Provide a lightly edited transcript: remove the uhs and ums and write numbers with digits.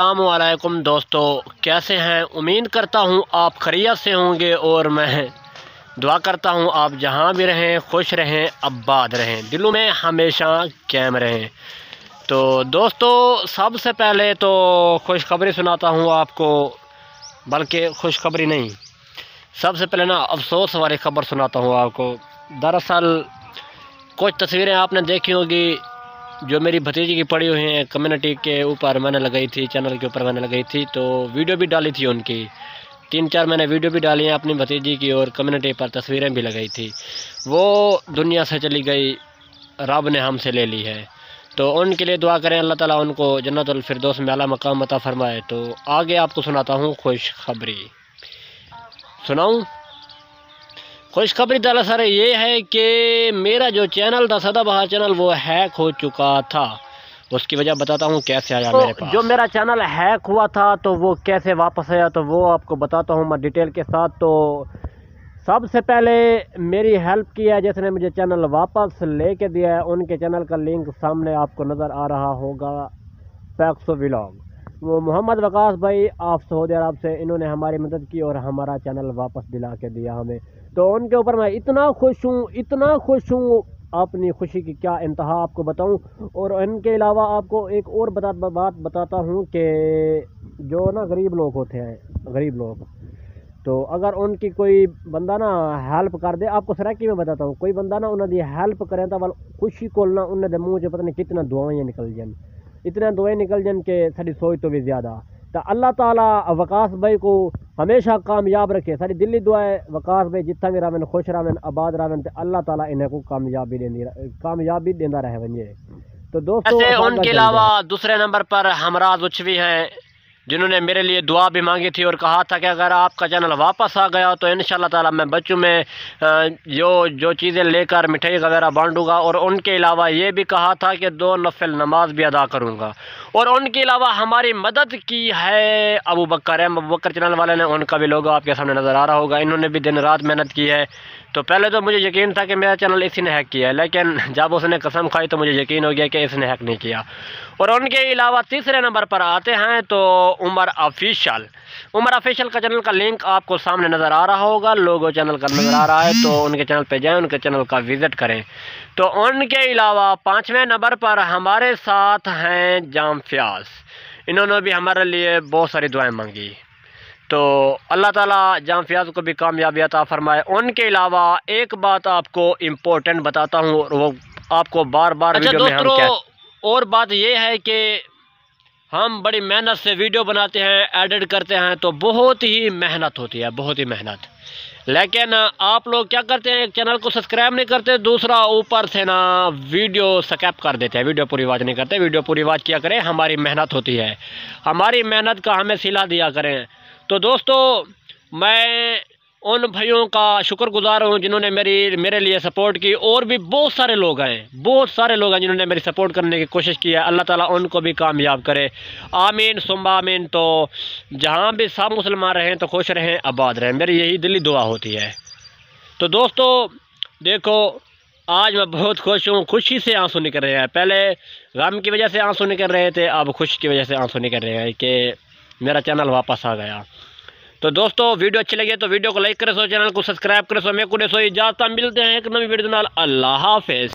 अस्सलामुअलैकुम दोस्तों, कैसे हैं। उम्मीद करता हूँ आप खैरियत से होंगे और मैं दुआ करता हूँ आप जहाँ भी रहें खुश रहें, आबाद रहें, दिलों में हमेशा कायम रहें। तो दोस्तों, सबसे पहले तो खुशखबरी सुनाता हूँ आपको, बल्कि खुशखबरी नहीं, सबसे पहले ना अफसोस वाली खबर सुनाता हूँ आपको। दरअसल कुछ तस्वीरें आपने देखी होगी जो मेरी भतीजी की पड़ी हुई हैं, कम्युनिटी के ऊपर मैंने लगाई थी, चैनल के ऊपर मैंने लगाई थी, तो वीडियो भी डाली थी उनकी। 3-4 मैंने वीडियो भी डाली हैं अपनी भतीजी की और कम्युनिटी पर तस्वीरें भी लगाई थी। वो दुनिया से चली गई, रब ने हमसे ले ली है। तो उनके लिए दुआ करें, अल्लाह ताला उनको जन्नतुल फिरदौस में आला मकाम अता फरमाए। तो आगे आपको सुनाता हूँ खुशखबरी। सुनाऊँ? खुशखबरी दरअसल ये है कि मेरा जो चैनल था सदाबहार चैनल, वो हैक हो चुका था। उसकी वजह बताता हूँ कैसे आया मेरे पास। जो मेरा चैनल हैक हुआ था तो वो कैसे वापस आया, तो वो आपको बताता हूँ मैं डिटेल के साथ। तो सबसे पहले मेरी हेल्प की है जिसने मुझे चैनल वापस लेके दिया है, उनके चैनल का लिंक सामने आपको नज़र आ रहा होगा, पैक्सो व्लॉग। वो मोहम्मद वकास भाई आप सऊदी अरब से, इन्होंने हमारी मदद की और हमारा चैनल वापस दिला के दिया हमें। तो उनके ऊपर मैं इतना खुश हूँ, इतना खुश हूँ, अपनी खुशी की क्या इंतहा आपको बताऊँ। और इनके अलावा आपको एक और बात बताता हूँ कि जो ना गरीब लोग होते हैं, गरीब लोग, तो अगर उनकी कोई बंदा ना हेल्प कर दे, आपको सराकी में बताता हूँ, कोई बंदा ना उन्होंने हेल्प करें तो वाल खुशी को ना उन्होंने मुँह से पता नहीं कितना दुआएं निकल जान, इतने दुआएं निकल जान के साड़ी सोच तो भी ज़्यादा। तो अल्लाह ताला वकास भाई को हमेशा कामयाब रखे। सारी दिल्ली दुआ है वकास भाई जितना भी रहन, खुश रहन, आबाद रहन, तो अल्लाह ताला इन्हें को कामयाबी देंदा रहे वंजे। तो दोस्तों, उनके अलावा दूसरे नंबर पर हमराज उछवी हैं, जिन्होंने मेरे लिए दुआ भी मांगी थी और कहा था कि अगर आपका चैनल वापस आ गया तो इंशाल्लाह ताला मैं बच्चों में जो चीज़ें लेकर मिठाई वगैरह बांटूंगा। और उनके अलावा ये भी कहा था कि 2 नफिल नमाज भी अदा करूंगा। और उनके अलावा हमारी मदद की है अबू बकर चैनल वाले ने, उनका भी लोगो आपके सामने नज़र आ रहा होगा। इन्होंने भी दिन रात मेहनत की है। तो पहले तो मुझे यकीन था कि मेरा चैनल इसी ने हैक किया है, लेकिन जब उसने कसम खाई तो मुझे यकीन हो गया कि इसने हैक नहीं किया। और उनके अलावा तीसरे नंबर पर आते हैं तो उमर ऑफिशियल का चैनल का लिंक आपको सामने नज़र आ रहा होगा, लोगो चैनल का नज़र आ रहा है, तो उनके चैनल पे जाएं, उनके चैनल का विज़िट करें। तो उनके अलावा 5वें नंबर पर हमारे साथ हैं जाम फ्याज। इन्होंने भी हमारे लिए बहुत सारी दुआएं मांगी, तो अल्लाह ताला जाम फ्याज को भी कामयाबी अता फरमाए। उनके अलावा एक बात आपको इम्पोर्टेंट बताता हूँ, और वो आपको बार बार वीडियो में हम और बात ये है कि हम बड़ी मेहनत से वीडियो बनाते हैं, एडिट करते हैं, तो बहुत ही मेहनत होती है, बहुत ही मेहनत। लेकिन आप लोग क्या करते हैं, एक चैनल को सब्सक्राइब नहीं करते, दूसरा ऊपर से ना वीडियो स्किप कर देते हैं, वीडियो पूरी वॉच नहीं करते। वीडियो पूरी वॉच किया करें, हमारी मेहनत होती है, हमारी मेहनत का हमें सिला दिया करें। तो दोस्तों, मैं उन भाइयों का शुक्रगुजार हूँ जिन्होंने मेरे लिए सपोर्ट की। और भी बहुत सारे लोग हैं जिन्होंने मेरी सपोर्ट करने की कोशिश की है। अल्लाह ताला उनको भी कामयाब करे, आमीन सुम्मा आमीन। तो जहाँ भी सब मुसलमान रहें तो खुश रहें, आबाद रहें, मेरी यही दिली दुआ होती है। तो दोस्तों देखो, आज मैं बहुत खुश हूँ, खुशी से आंसू निकल रहे हैं। पहले गम की वजह से आंसू निकल रहे थे, अब खुशी की वजह से आंसू निकल रहे हैं कि मेरा चैनल वापस आ गया। तो दोस्तों, वीडियो अच्छी लगी तो वीडियो को लाइक करें, चैनल को सब्सक्राइब करें। मैं कुछ इजाज़त मिलते हैं एक नई वीडियो नाल। अल्लाह हाफिज़।